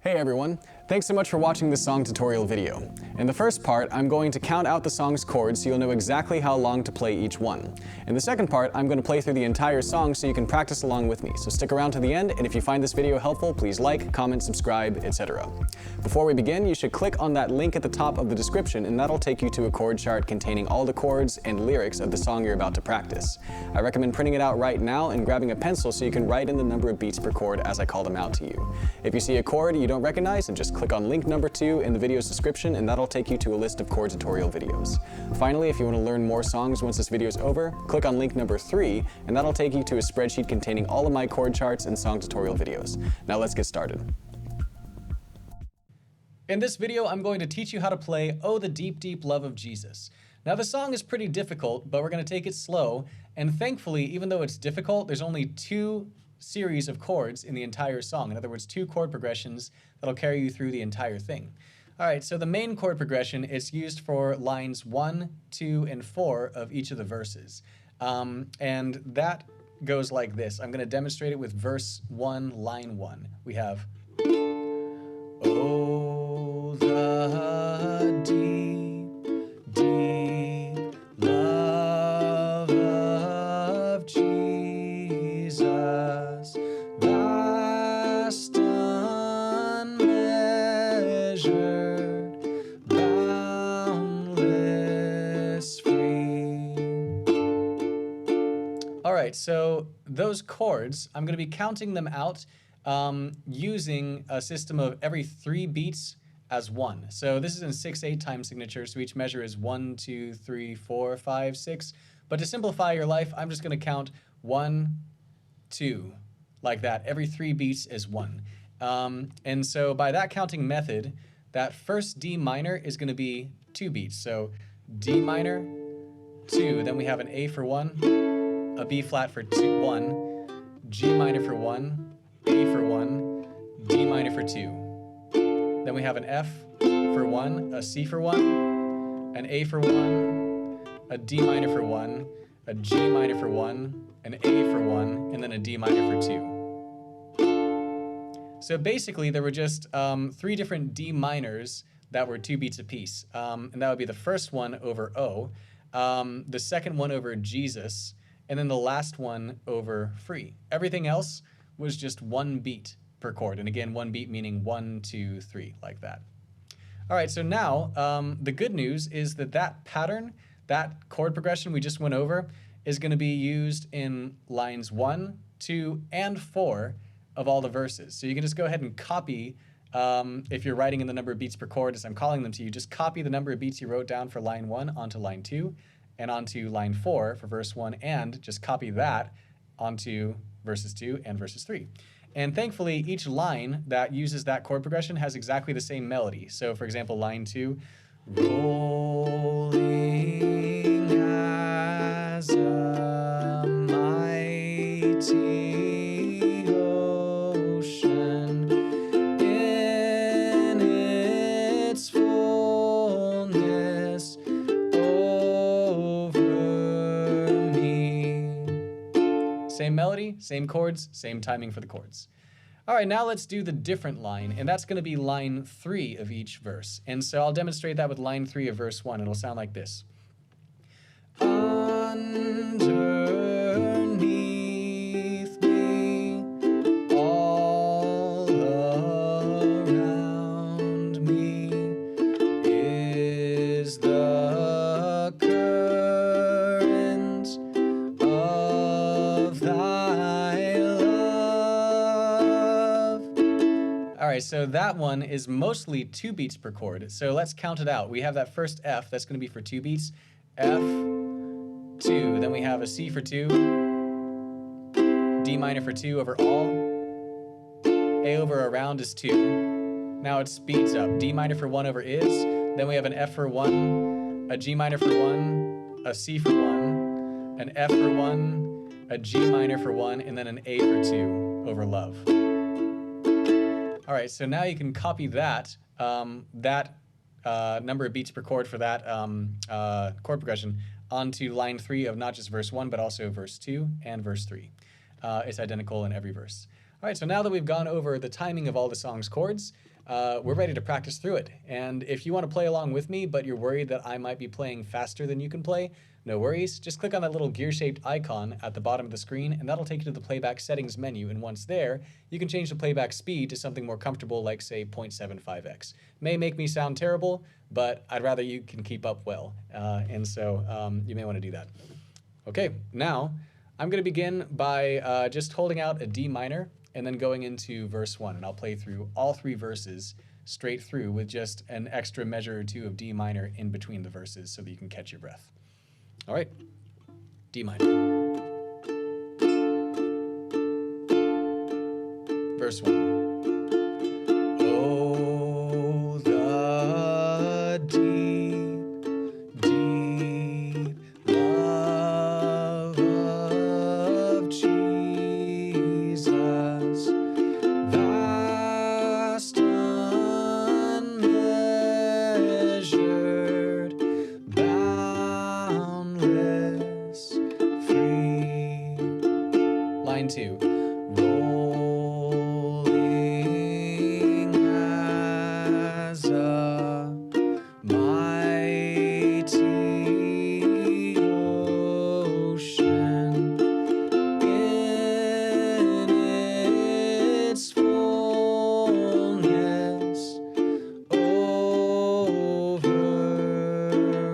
Hey everyone, thanks so much for watching this song tutorial video. In the first part, I'm going to count out the song's chords so you'll know exactly how long to play each one. In the second part, I'm going to play through the entire song so you can practice along with me. So stick around to the end, and if you find this video helpful, please like, comment, subscribe, etc. Before we begin, you should click on that link at the top of the description, and that'll take you to a chord chart containing all the chords and lyrics of the song you're about to practice. I recommend printing it out right now and grabbing a pencil so you can write in the number of beats per chord as I call them out to you. If you see a chord you don't recognize, and just click on link number 2 in the video's description, and that'll take you to a list of chord tutorial videos. Finally, if you want to learn more songs once this video is over, click on link number 3, and that'll take you to a spreadsheet containing all of my chord charts and song tutorial videos. Now let's get started. In this video, I'm going to teach you how to play Oh, the Deep, Deep Love of Jesus. Now the song is pretty difficult, but we're going to take it slow, and thankfully, even though it's difficult, there's only 2 series of chords in the entire song. In other words, 2 chord progressions that'll carry you through the entire thing. All right, so the main chord progression is used for lines 1, 2, and 4 of each of the verses. And that goes like this. I'm going to demonstrate it with verse 1, line 1. We have, oh, the deep, deep love of Jesus, vast, unmeasured, boundless, free. All right, so those chords, I'm going to be counting them out using a system of every 3 beats as 1. So this is in 6/8 time signature, so each measure is 1, 2, 3, 4, 5, 6. But to simplify your life, I'm just going to count 1, 2, like that. Every 3 beats is 1. And so by that counting method, that first D minor is going to be 2 beats. So D minor, 2, then we have an A for 1, a B flat for 2, 1, G minor for 1, A for 1, D minor for 2. Then we have an F for 1, a C for 1, an A for 1, a D minor for 1, a G minor for 1, an A for 1, and then a D minor for 2. So basically there were just 3 different D minors that were 2 beats apiece. And that would be the first one over O, the second one over Jesus, and then the last one over free. Everything else was just 1 beat per chord. And again, 1 beat meaning 1, 2, 3, like that. All right, so now the good news is that that pattern, that chord progression we just went over, is going to be used in lines 1, 2, and 4 of all the verses. So you can just go ahead and copy, if you're writing in the number of beats per chord as I'm calling them to you, just copy the number of beats you wrote down for line 1 onto line 2 and onto line 4 for verse 1, and just copy that onto verses 2 and verses 3. And thankfully, each line that uses that chord progression has exactly the same melody. So for example, line 2, rolling as a mighty ocean in its fullness over me. Same melody, same chords, same timing for the chords. All right, now let's do the different line, and that's going to be line 3 of each verse. And so I'll demonstrate that with line 3 of verse 1. It'll sound like this. Underneath me, all around me, is the current of thy love. All right, so that one is mostly 2 beats per chord. So let's count it out. We have that first F, that's going to be for 2 beats. F, 2, then we have a C for 2, D minor for 2 over all, A over around is 2. Now it speeds up. D minor for 1 over is, then we have an F for 1, a G minor for 1, a C for 1, an F for 1, a G minor for 1, and then an A for 2 over love. All right, so now you can copy that, number of beats per chord for that chord progression onto line 3 of not just verse 1, but also verse 2 and verse 3. It's identical in every verse. All right, so now that we've gone over the timing of all the song's chords, we're ready to practice through it. And if you want to play along with me, but you're worried that I might be playing faster than you can play, no worries. Just click on that little gear-shaped icon at the bottom of the screen, and that'll take you to the playback settings menu. And once there, you can change the playback speed to something more comfortable, like, say, 0.75x. May make me sound terrible, but I'd rather you can keep up well. And so you may want to do that. Okay, now I'm going to begin by just holding out a D minor and then going into verse 1. And I'll play through all 3 verses straight through with just an extra measure or 2 of D minor in between the verses so that you can catch your breath. All right, D minor. Verse 1. Oh, the deep, deep love of Jesus, vast, unmeasured, boundless, free. Line 2. Rolling as a mighty ocean in its fullness over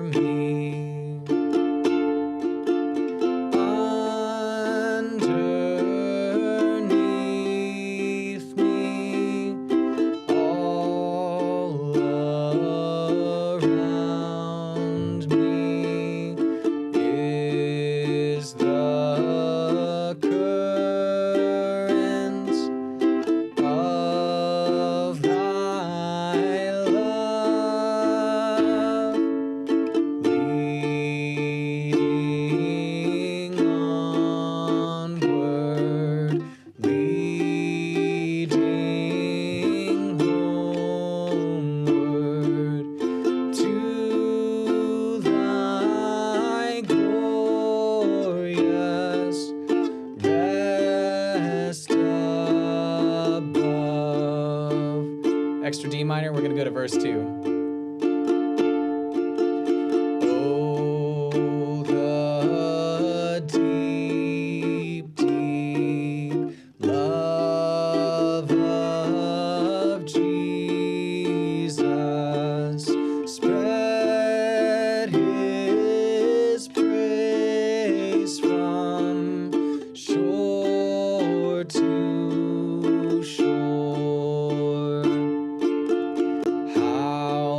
me. Underneath me, all around me is the current of thy love, leading onward, leading homeward to thy glorious rest above. Extra D minor, we're going to go to verse 2. Oh, the deep, deep love of Jesus, spread his praise from shore to shore. How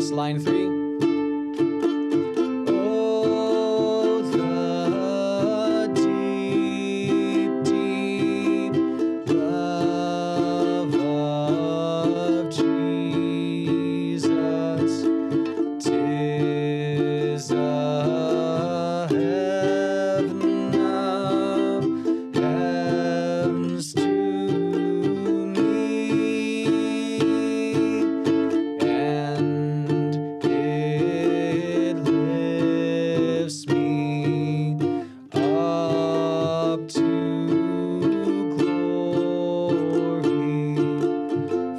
last line 3. Oh, the deep, deep love of Jesus, 'tis a heav'n of heav'ns to me, and it lifts me up to glory,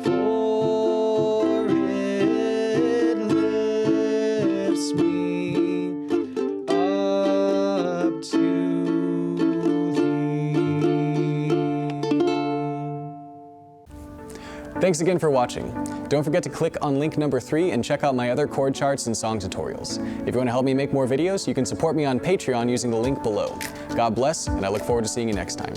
for it lifts me up to thee. Thanks again for watching. Don't forget to click on link number 3 and check out my other chord charts and song tutorials. If you want to help me make more videos, you can support me on Patreon using the link below. God bless, and I look forward to seeing you next time.